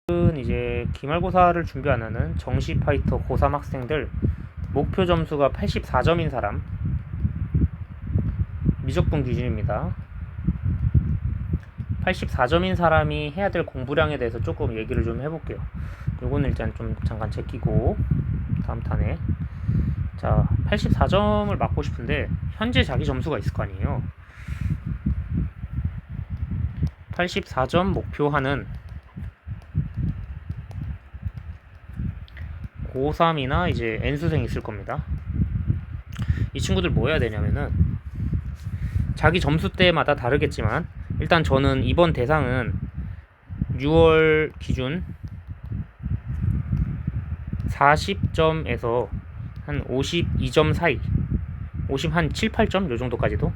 이제 기말고사를 준비 안 하는 정시 파이터 고3 학생들 목표 점수가 84점인 사람 미적분 기준입니다. 84점인 사람이 해야 될 공부량에 대해서 조금 얘기를 좀 해볼게요. 요거는 일단 좀 잠깐 제끼고 다음 탄에 자 84점을 맞고 싶은데 현재 자기 점수가 있을 거 아니에요. 84점 목표하는 고3이나 이제 N수생이 있을 겁니다. 이 친구들 뭐 해야 되냐면은 자기 점수대마다 다르겠지만 일단 저는 이번 대상은 6월 기준 40점에서 한 52점 사이 50 한 7, 8점 요 정도까지도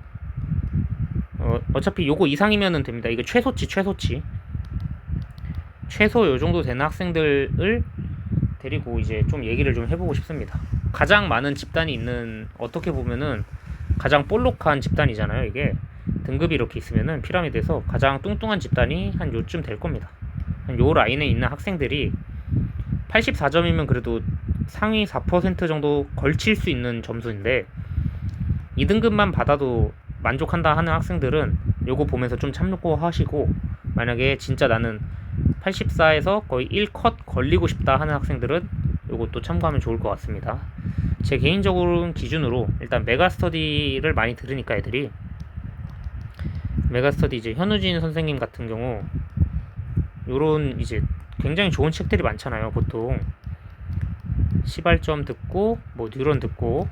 어차피 요거 이상이면은 됩니다. 이게 최소치 최소 요 정도 되는 학생들을 데리고 이제 좀 얘기를 좀 해보고 싶습니다. 가장 많은 집단이 있는 어떻게 보면은 가장 볼록한 집단이잖아요. 이게 등급이 이렇게 있으면은 피라미드에서 가장 뚱뚱한 집단이 한 요쯤 될 겁니다. 한 요 라인에 있는 학생들이 84점이면 그래도 상위 4% 정도 걸칠 수 있는 점수인데 2등급만 받아도 만족한다 하는 학생들은 요거 보면서 좀 참고하시고 만약에 진짜 나는 84에서 거의 1컷 걸리고 싶다 하는 학생들은 요것도 참고하면 좋을 것 같습니다. 제 개인적으로 기준으로 일단 메가스터디를 많이 들으니까 애들이 메가스터디 이제 현우진 선생님 같은 경우 요런 이제 굉장히 좋은 책들이 많잖아요. 보통 시발점 듣고 뭐 뉴런 듣고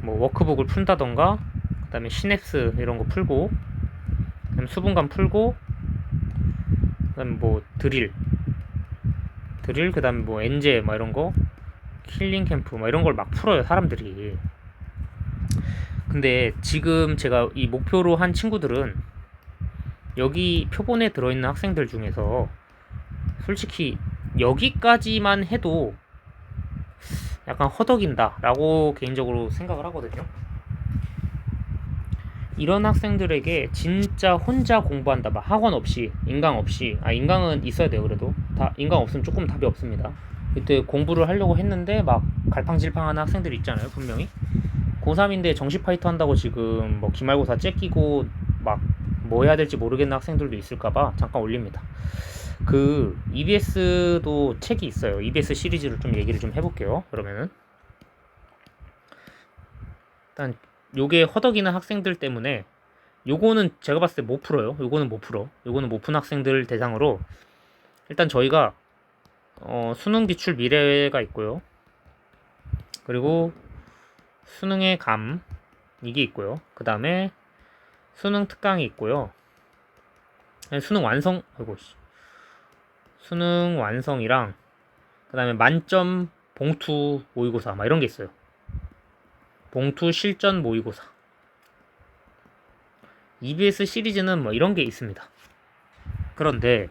뭐 워크북을 푼다던가 그 다음에 시냅스 이런 거 풀고 그 다음에 수분감 풀고 그 다음에 뭐 드릴 그 다음에 뭐 엔제 뭐 이런 거 킬링 캠프 뭐 이런 걸 막 풀어요 사람들이. 근데 지금 제가 이 목표로 한 친구들은 여기 표본에 들어있는 학생들 중에서 솔직히 여기까지만 해도 약간 허덕인다 라고 개인적으로 생각을 하거든요. 이런 학생들에게 진짜 혼자 공부한다 막 학원 없이 인강 없이 인강은 있어야 돼요. 그래도 다 인강 없으면 조금 답이 없습니다. 그때 공부를 하려고 했는데 막 갈팡질팡하는 학생들이 있잖아요. 분명히 고3인데 정시 파이터 한다고 지금 뭐 기말고사 째끼고 막 뭐 해야 될지 모르겠는 학생들도 있을까봐 잠깐 올립니다. 그 EBS도 책이 있어요. EBS 시리즈를 좀 얘기를 좀 해볼게요. 그러면은 일단 요게 허덕이는 학생들 때문에 요거는 제가 봤을 때 못 풀어요. 요거는 못 풀어. 요거는 못 푼 학생들 대상으로 일단 저희가 수능 기출 미래가 있고요. 그리고 수능의 감 이게 있고요. 그 다음에 수능 특강이 있고요. 수능 완성 수능 완성이랑 그 다음에 만점 봉투 모의고사 막 이런 게 있어요. 봉투 실전 모의고사 EBS 시리즈는 뭐 이런 게 있습니다. 그런데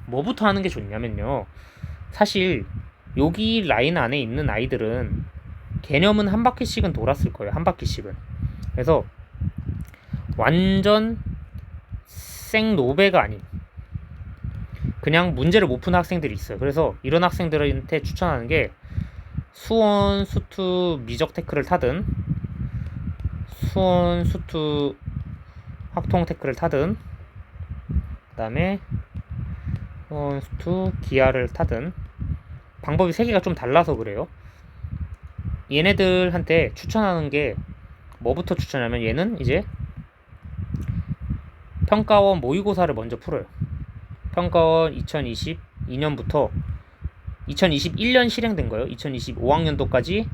뭐부터 하는 게 좋냐면요. 사실 여기 라인 안에 있는 아이들은 개념은 한 바퀴씩은 돌았을 거예요. 한 바퀴씩은. 그래서 완전 생노베가 아닌 그냥 문제를 못 푼 학생들이 있어요. 그래서 이런 학생들한테 추천하는 게 수원 수투 미적 테크를 타든 수원 수투 학통 테크를 타든 그 다음에 수원 수투 기아를 타든 방법이 3개가 좀 달라서 그래요. 얘네들한테 추천하는 게 뭐부터 추천하면 얘는 이제 평가원 모의고사를 먼저 풀어요. 평가원 2022년부터 2021년 실행된 거예요. 2025학년도까지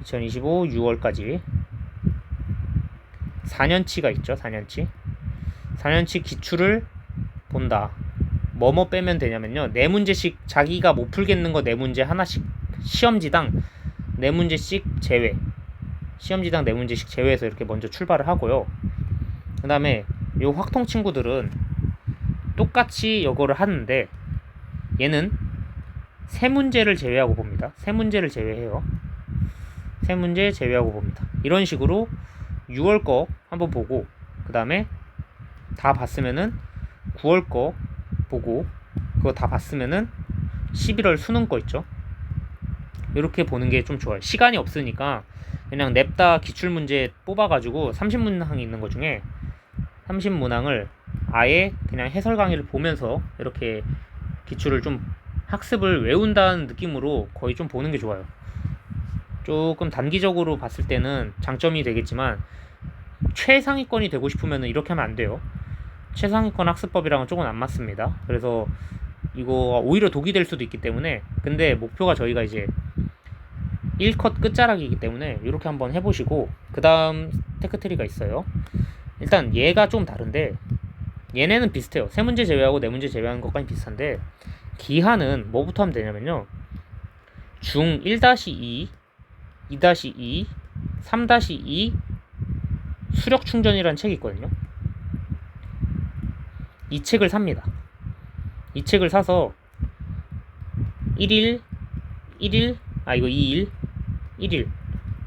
2025 6월까지 4년치가 있죠. 4년치 기출을 본다. 뭐뭐 빼면 되냐면요. 4문제씩 자기가 못 풀겠는 거 4문제 하나씩 시험지당 4문제씩 제외. 시험지당 4문제씩 제외해서 이렇게 먼저 출발을 하고요. 그 다음에 요 확통 친구들은 똑같이 이거를 하는데 얘는 3문제를 제외하고 봅니다. 3문제를 제외해요. 3문제 제외하고 봅니다. 이런 식으로 6월 거 한번 보고 그 다음에 다 봤으면은 9월 거 보고 그거 다 봤으면은 11월 수능 거 있죠. 이렇게 보는 게 좀 좋아요. 시간이 없으니까 그냥 냅다 기출문제 뽑아가지고 30문항 있는 것 중에 30문항을 아예 그냥 해설 강의를 보면서 이렇게 기출을 좀 학습을 외운다는 느낌으로 거의 좀 보는 게 좋아요. 조금 단기적으로 봤을 때는 장점이 되겠지만 최상위권이 되고 싶으면 이렇게 하면 안 돼요. 최상위권 학습법이랑은 조금 안 맞습니다. 그래서 이거 오히려 독이 될 수도 있기 때문에, 근데 목표가 저희가 이제 1컷 끝자락이기 때문에 이렇게 한번 해보시고, 그 다음 테크트리가 있어요. 일단 얘가 좀 다른데 얘네는 비슷해요. 세 문제 제외하고 네 문제 제외하는 것까지 비슷한데, 기하는 뭐부터 하면 되냐면요, 중 1-2, 2-2, 3-2 수력 충전이라는 책이 있거든요. 이 책을 삽니다. 이 책을 사서 1일, 1일, 이거 2일, 1일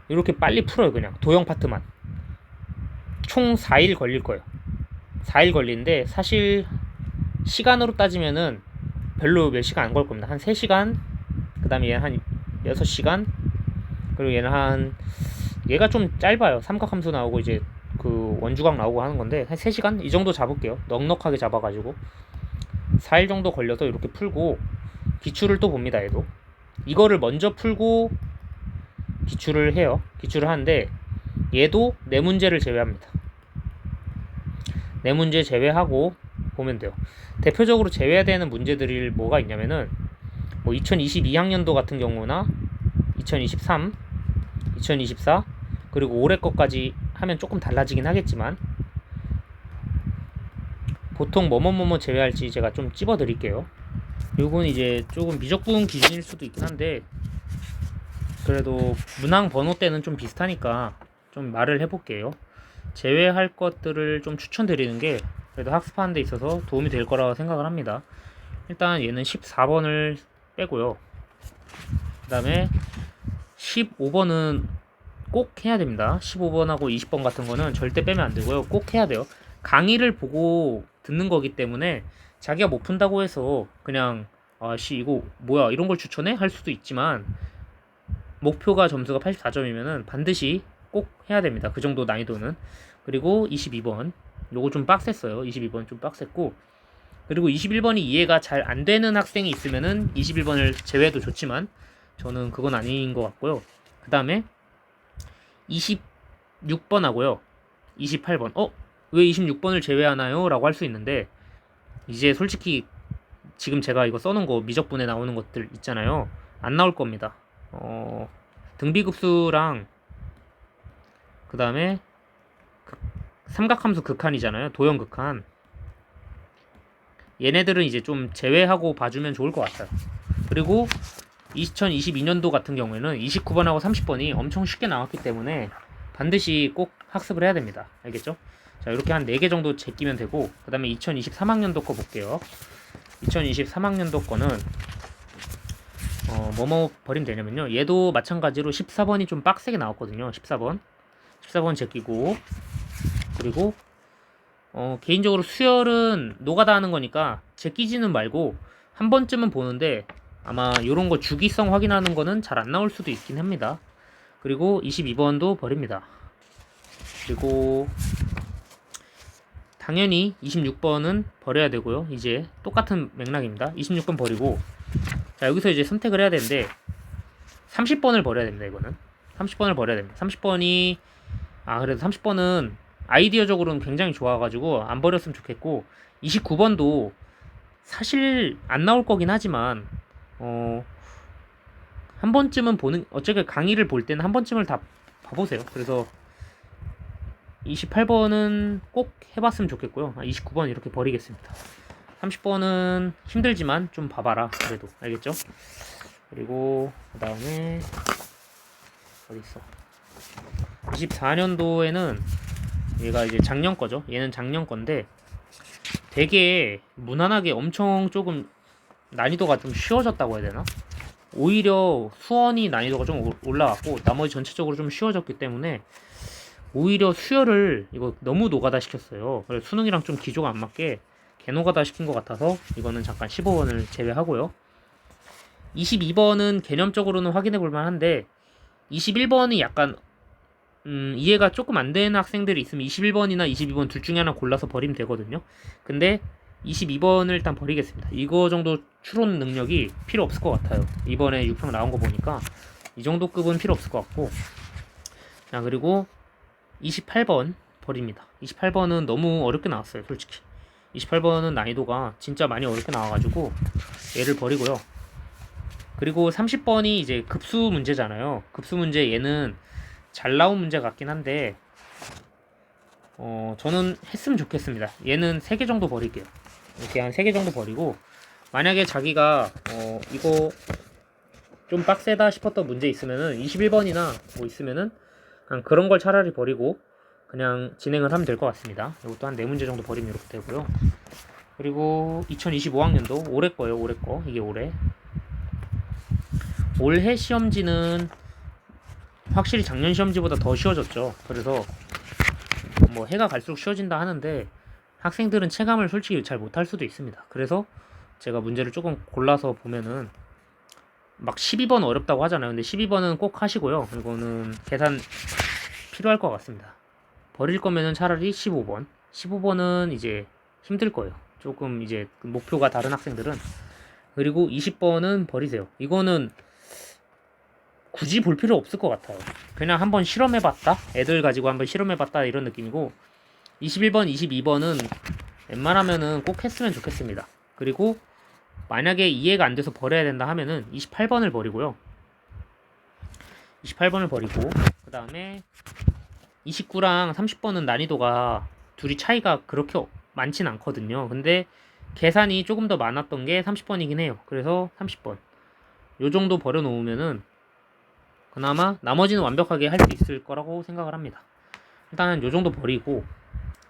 이렇게 빨리 풀어요. 그냥 도형 파트만. 총 4일 걸릴 거예요. 4일 걸리는데 사실 시간으로 따지면은 별로 몇 시간 안 걸 겁니다. 한 3시간, 그 다음에 얘는 한 6시간, 그리고 얘가 좀 짧아요. 삼각함수 나오고 이제 그 원주각 나오고 하는 건데 한 3시간? 이 정도 잡을게요. 넉넉하게 잡아가지고 4일 정도 걸려서 이렇게 풀고, 기출을 또 봅니다. 얘도 이거를 먼저 풀고 기출을 해요. 기출을 하는데 얘도 4문제를 제외합니다. 4문제 제외하고 보면 돼요. 대표적으로 제외되는 문제들이 뭐가 있냐면은, 뭐 2022학년도 같은 경우나 2023, 2024, 그리고 올해 것까지 하면 조금 달라지긴 하겠지만 보통 뭐뭐 제외할지 제가 좀 찝어 드릴게요. 요건 이제 조금 미적분 기준일 수도 있긴 한데, 그래도 문항 번호 때는 좀 비슷하니까 좀 말을 해볼게요. 제외할 것들을 좀 추천드리는 게 그래도 학습하는 데 있어서 도움이 될 거라고 생각을 합니다. 일단 얘는 14번을 빼고요. 그 다음에 15번은 꼭 해야 됩니다. 15번하고 20번 같은 거는 절대 빼면 안 되고요. 꼭 해야 돼요. 강의를 보고 듣는 거기 때문에 자기가 못 푼다고 해서 그냥 이거 뭐야 이런 걸 추천해? 할 수도 있지만, 목표가 점수가 84점이면은 반드시 꼭 해야 됩니다. 그 정도 난이도는. 그리고 22번 요거 좀 빡셌어요. 22번 좀 빡셌고, 그리고 21번이 이해가 잘 안 되는 학생이 있으면은 21번을 제외해도 좋지만 저는 그건 아닌 것 같고요. 그 다음에 26번 하고요. 28번. 왜 26번을 제외하나요? 라고 할 수 있는데, 이제 솔직히 지금 제가 이거 써놓은 거 미적분에 나오는 것들 있잖아요. 안 나올 겁니다. 등비급수랑 그 다음에 삼각함수 극한이잖아요. 도형 극한. 얘네들은 이제 좀 제외하고 봐주면 좋을 것 같아요. 그리고 2022년도 같은 경우에는 29번하고 30번이 엄청 쉽게 나왔기 때문에 반드시 꼭 학습을 해야 됩니다. 알겠죠? 자, 이렇게 한 4개 정도 제끼면 되고, 그 다음에 2023학년도 거 볼게요. 2023학년도 거는 뭐뭐 버리면 되냐면요, 얘도 마찬가지로 14번이 좀 빡세게 나왔거든요. 14번 제끼고, 그리고 개인적으로 수열은 노가다 하는 거니까 제끼지는 말고 한 번쯤은 보는데, 아마 요런 거 주기성 확인하는 거는 잘 안 나올 수도 있긴 합니다. 그리고 22번도 버립니다. 그리고 당연히 26번은 버려야 되고요. 이제 똑같은 맥락입니다. 26번 버리고, 자, 여기서 이제 선택을 해야 되는데 30번을 버려야 됩니다. 이거는 30번을 버려야 됩니다. 30번이 그래도 30번은 아이디어적으로는 굉장히 좋아가지고 안 버렸으면 좋겠고, 29번도 사실 안 나올 거긴 하지만 한 번쯤은 어차피 강의를 볼 때는 한 번쯤을 다 봐보세요. 그래서 28번은 꼭 해봤으면 좋겠고요. 29번 이렇게 버리겠습니다. 30번은 힘들지만 좀 봐봐라. 그래도 알겠죠? 그리고 그 다음에 어딨어? 24년도에는 얘가 이제 작년 거죠. 얘는 작년 건데 되게 무난하게 엄청 조금 난이도가 좀 쉬워졌다고 해야 되나? 오히려 수원이 난이도가 좀 올라갔고 나머지 전체적으로 좀 쉬워졌기 때문에 오히려 수열을 이거 너무 노가다 시켰어요. 그래서 수능이랑 좀 기조가 안 맞게 개노가다 시킨 것 같아서 이거는 잠깐 15번을 제외하고요. 22번은 개념적으로는 확인해 볼 만한데 21번이 약간 이해가 조금 안 되는 학생들이 있으면 21번이나 22번 둘 중에 하나 골라서 버리면 되거든요. 근데 22번을 일단 버리겠습니다. 이거 정도 추론 능력이 필요 없을 것 같아요. 이번에 6평 나온 거 보니까 이 정도 급은 필요 없을 것 같고. 자, 그리고 28번 버립니다. 28번은 너무 어렵게 나왔어요, 솔직히. 28번은 난이도가 진짜 많이 어렵게 나와가지고 얘를 버리고요. 그리고 30번이 이제 급수 문제잖아요. 급수 문제 얘는 잘 나온 문제 같긴 한데 저는 했으면 좋겠습니다. 얘는 3개 정도 버릴게요. 이렇게 한 3개 정도 버리고, 만약에 자기가 이거 좀 빡세다 싶었던 문제 있으면은 21번이나 뭐 있으면은 그냥 그런 걸 차라리 버리고 그냥 진행을 하면 될 것 같습니다. 이것도 한 4문제 정도 버리면 이렇게 되고요. 그리고 2025학년도 올해 거예요. 올해 거. 이게 올해. 올해 시험지는 확실히 작년 시험지보다 더 쉬워졌죠. 그래서 뭐 해가 갈수록 쉬워진다 하는데 학생들은 체감을 솔직히 잘 못할 수도 있습니다. 그래서 제가 문제를 조금 골라서 보면은 막 12번 어렵다고 하잖아요. 근데 12번은 꼭 하시고요. 이거는 계산 필요할 것 같습니다. 버릴 거면은 차라리 15번. 15번은 이제 힘들 거예요. 조금 이제 목표가 다른 학생들은. 그리고 20번은 버리세요. 이거는 굳이 볼 필요 없을 것 같아요. 그냥 한번 실험해봤다? 애들 가지고 한번 실험해봤다 이런 느낌이고, 21번, 22번은 웬만하면은 꼭 했으면 좋겠습니다. 그리고 만약에 이해가 안 돼서 버려야 된다 하면은 28번을 버리고요. 28번을 버리고, 그 다음에 29랑 30번은 난이도가 둘이 차이가 그렇게 많진 않거든요. 근데 계산이 조금 더 많았던 게 30번이긴 해요. 그래서 30번. 요 정도 버려놓으면은 그나마 나머지는 완벽하게 할 수 있을 거라고 생각을 합니다. 일단은 요 정도 버리고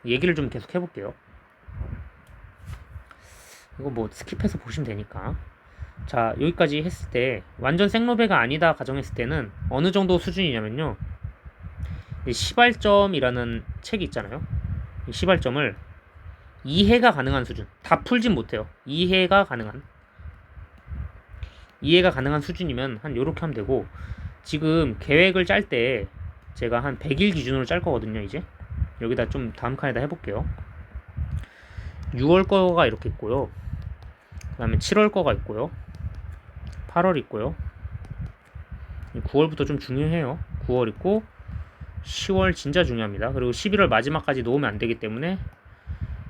얘기를 좀 계속 해볼게요. 이거 뭐 스킵해서 보시면 되니까. 자, 여기까지 했을 때 완전 생로배가 아니다 가정했을 때는 어느 정도 수준이냐면요, 시발점이라는 책이 있잖아요. 이 시발점을 이해가 가능한 수준, 다 풀진 못해요. 이해가 가능한 수준이면 한 요렇게 하면 되고, 지금 계획을 짤 때 제가 한 100일 기준으로 짤 거거든요. 이제 여기다 좀 다음 칸에다 해볼게요. 6월 거가 이렇게 있고요. 그 다음에 7월 거가 있고요. 8월 있고요. 9월부터 좀 중요해요. 9월 있고 10월 진짜 중요합니다. 그리고 11월 마지막까지 놓으면 안 되기 때문에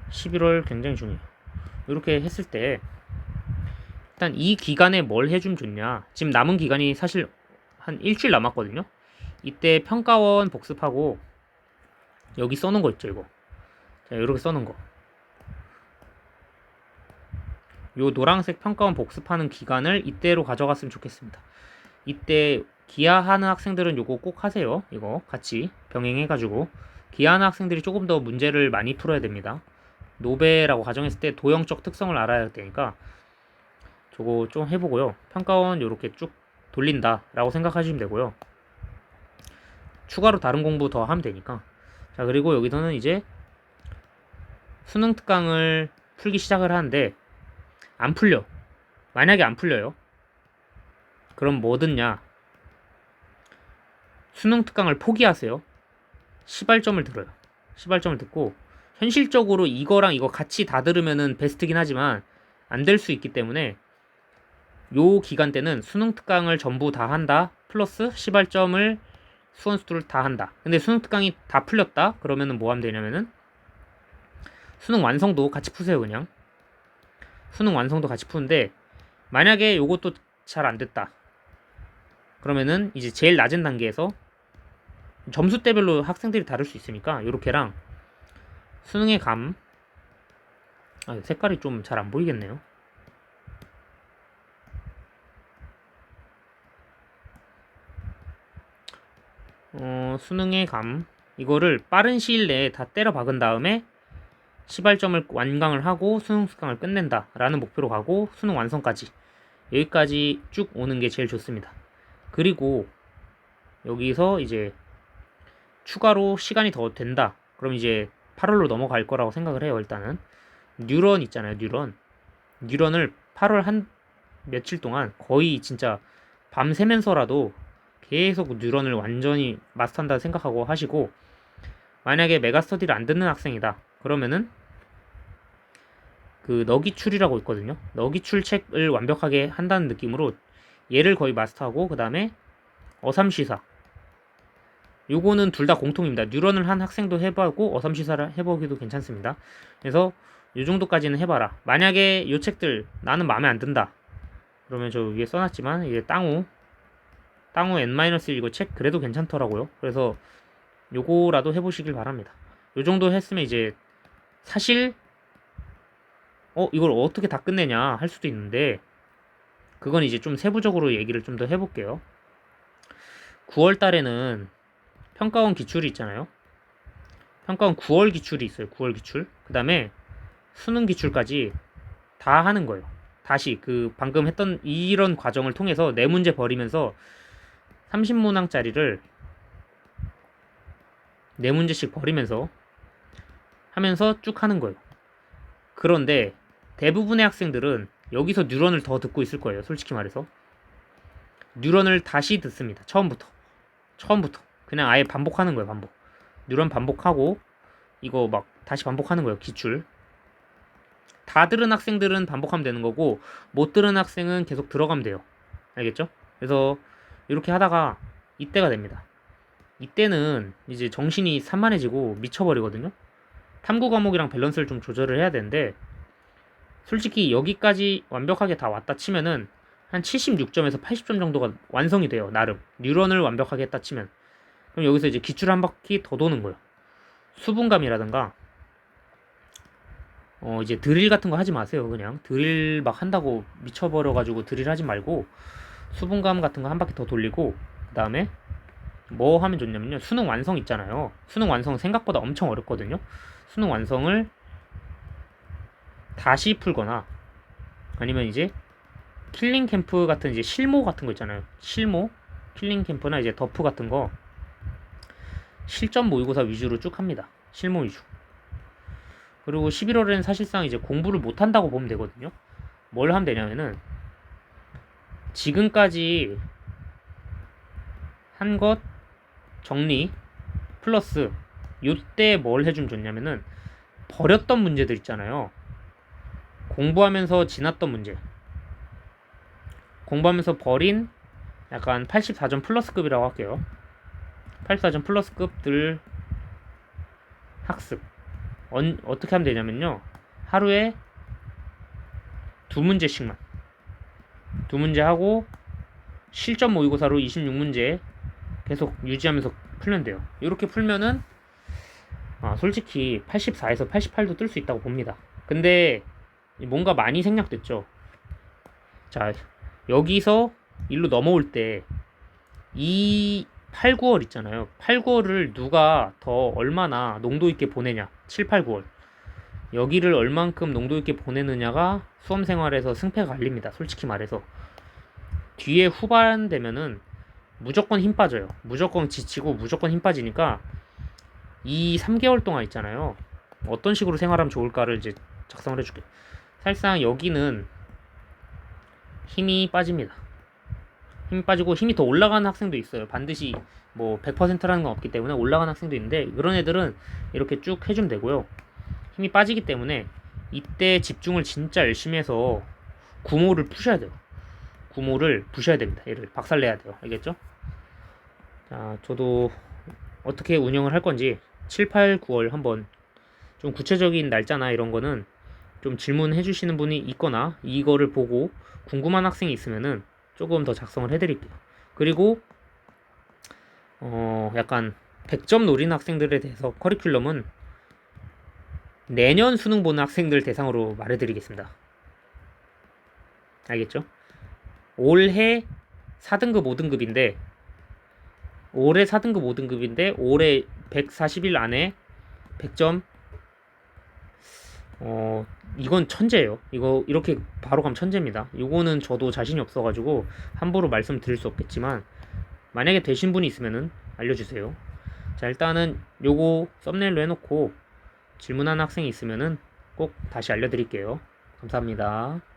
11월 굉장히 중요해요. 이렇게 했을 때 일단 이 기간에 뭘 해주면 좋냐. 지금 남은 기간이 사실 한 일주일 남았거든요. 이때 평가원 복습하고 여기 써놓은 거 있죠, 이거. 자, 이렇게 써놓은 거. 요 노란색 평가원 복습하는 기간을 이때로 가져갔으면 좋겠습니다. 이때 기하하는 학생들은 요거 꼭 하세요. 이거 같이 병행해가지고. 기하하는 학생들이 조금 더 문제를 많이 풀어야 됩니다. 노베라고 가정했을 때 도형적 특성을 알아야 되니까 저거 좀 해보고요. 평가원 요렇게 쭉 돌린다 라고 생각하시면 되고요. 추가로 다른 공부 더 하면 되니까. 자, 그리고 여기서는 이제 수능 특강을 풀기 시작을 하는데 안 풀려. 만약에 안 풀려요, 그럼 뭐 듣냐. 수능 특강을 포기하세요. 시발점을 들어요. 시발점을 듣고, 현실적으로 이거랑 이거 같이 다 들으면은 베스트긴 하지만 안 될 수 있기 때문에 요 기간 때는 수능 특강을 전부 다 한다 플러스 시발점을 수원수를 다 한다. 근데 수능 특강이 다 풀렸다 그러면은 뭐 하면 되냐면은 수능 완성도 같이 푸세요. 그냥 수능 완성도 같이 푸는데, 만약에 요것도 잘 안 됐다 그러면은 이제 제일 낮은 단계에서 점수대별로 학생들이 다를 수 있으니까 요렇게랑 수능의 감, 색깔이 좀 잘 안 보이겠네요. 수능의 감 이거를 빠른 시일 내에 다 때려 박은 다음에 시발점을 완강을 하고 수능 특강을 끝낸다 라는 목표로 가고 수능 완성까지 여기까지 쭉 오는 게 제일 좋습니다. 그리고 여기서 이제 추가로 시간이 더 된다 그럼 이제 8월로 넘어갈 거라고 생각을 해요. 일단은 뉴런 있잖아요. 뉴런을 8월 한 며칠 동안 거의 진짜 밤새면서라도 계속 뉴런을 완전히 마스터한다 생각하고 하시고, 만약에 메가스터디를 안 듣는 학생이다 그러면은 그 너기출이라고 있거든요. 너기출 책을 완벽하게 한다는 느낌으로 얘를 거의 마스터하고, 그 다음에 어삼시사, 요거는 둘 다 공통입니다. 뉴런을 한 학생도 해보고 어삼시사를 해보기도 괜찮습니다. 그래서 요 정도까지는 해봐라. 만약에 요 책들 나는 마음에 안 든다 그러면 저 위에 써놨지만 이제 땅우 N-1 이거 책 그래도 괜찮더라고요. 그래서 요거라도 해보시길 바랍니다. 요 정도 했으면 이제 사실 이걸 어떻게 다 끝내냐 할 수도 있는데, 그건 이제 좀 세부적으로 얘기를 좀 더 해볼게요. 9월 달에는 평가원 기출이 있잖아요. 평가원 9월 기출이 있어요. 9월 기출. 그 다음에 수능 기출까지 다 하는 거예요. 다시 그 방금 했던 이런 과정을 통해서 4문제 버리면서 30문항짜리를 4문제씩 버리면서 하면서 쭉 하는 거예요. 그런데 대부분의 학생들은 여기서 뉴런을 더 듣고 있을 거예요. 솔직히 말해서 뉴런을 다시 듣습니다. 처음부터 그냥 아예 반복하는 거예요. 뉴런 반복하고 이거 막 다시 반복하는 거예요. 기출 다 들은 학생들은 반복하면 되는 거고, 못 들은 학생은 계속 들어가면 돼요. 알겠죠? 그래서 이렇게 하다가 이때가 됩니다. 이때는 이제 정신이 산만해지고 미쳐버리거든요. 탐구 과목이랑 밸런스를 좀 조절을 해야 되는데, 솔직히 여기까지 완벽하게 다 왔다 치면은 한 76점에서 80점 정도가 완성이 돼요. 나름 뉴런을 완벽하게 했다 치면. 그럼 여기서 이제 기출 한 바퀴 더 도는 거예요. 수분감이라든가 이제 드릴 같은 거 하지 마세요. 그냥 드릴 막 한다고 미쳐버려가지고 드릴 하지 말고 수분감 같은 거 한 바퀴 더 돌리고, 그 다음에 뭐 하면 좋냐면요, 수능 완성 있잖아요. 수능 완성 생각보다 엄청 어렵거든요. 수능 완성을 다시 풀거나 아니면 이제 킬링 캠프 같은 이제 실모 같은 거 있잖아요. 실모, 킬링 캠프나 이제 더프 같은 거 실전 모의고사 위주로 쭉 합니다. 실모 위주. 그리고 11월에는 사실상 이제 공부를 못 한다고 보면 되거든요. 뭘 하면 되냐면은 지금까지 한 것 정리 플러스 요때 뭘 해주면 좋냐면은 버렸던 문제들 있잖아요. 공부하면서 지났던 문제, 공부하면서 버린 약간 84점 플러스급이라고 할게요. 84점 플러스급들 학습 어떻게 하면 되냐면요, 하루에 2문제씩만 2문제 하고 실전 모의고사로 26문제 계속 유지하면서 풀면 돼요. 이렇게 풀면은 솔직히 84에서 88도 뜰 수 있다고 봅니다. 근데 뭔가 많이 생략됐죠. 자, 여기서 일로 넘어올 때 이 8, 9월 있잖아요. 8, 9월을 누가 더 얼마나 농도 있게 보내냐. 7, 8, 9월. 여기를 얼만큼 농도 있게 보내느냐가 수험 생활에서 승패가 갈립니다. 솔직히 말해서. 뒤에 후반 되면은 무조건 힘 빠져요. 무조건 지치고 무조건 힘 빠지니까 이 3개월 동안 있잖아요. 어떤 식으로 생활하면 좋을까를 이제 작성을 해줄게요. 사실상 여기는 힘이 빠집니다. 힘이 빠지고 힘이 더 올라가는 학생도 있어요. 반드시 뭐 100%라는 건 없기 때문에 올라가는 학생도 있는데, 그런 애들은 이렇게 쭉 해주면 되고요. 힘이 빠지기 때문에 이때 집중을 진짜 열심히 해서 구모를 푸셔야 돼요. 구모를 부셔야 됩니다. 얘를 박살내야 돼요. 알겠죠? 자, 저도 어떻게 운영을 할 건지 7, 8, 9월 한번 좀 구체적인 날짜나 이런 거는 좀 질문해 주시는 분이 있거나 이거를 보고 궁금한 학생이 있으면은 조금 더 작성을 해드릴게요. 그리고 약간 100점 노리는 학생들에 대해서 커리큘럼은 내년 수능 보는 학생들 대상으로 말해드리겠습니다. 알겠죠? 올해 4등급 5등급인데 올해 4등급 5등급인데 올해 140일 안에 100점, 이건 천재예요. 이거 이렇게 바로 가면 천재입니다. 이거는 저도 자신이 없어가지고 함부로 말씀드릴 수 없겠지만, 만약에 되신 분이 있으면은 알려주세요. 자, 일단은 요거 썸네일로 해놓고 질문하는 학생이 있으면은 꼭 다시 알려드릴게요. 감사합니다.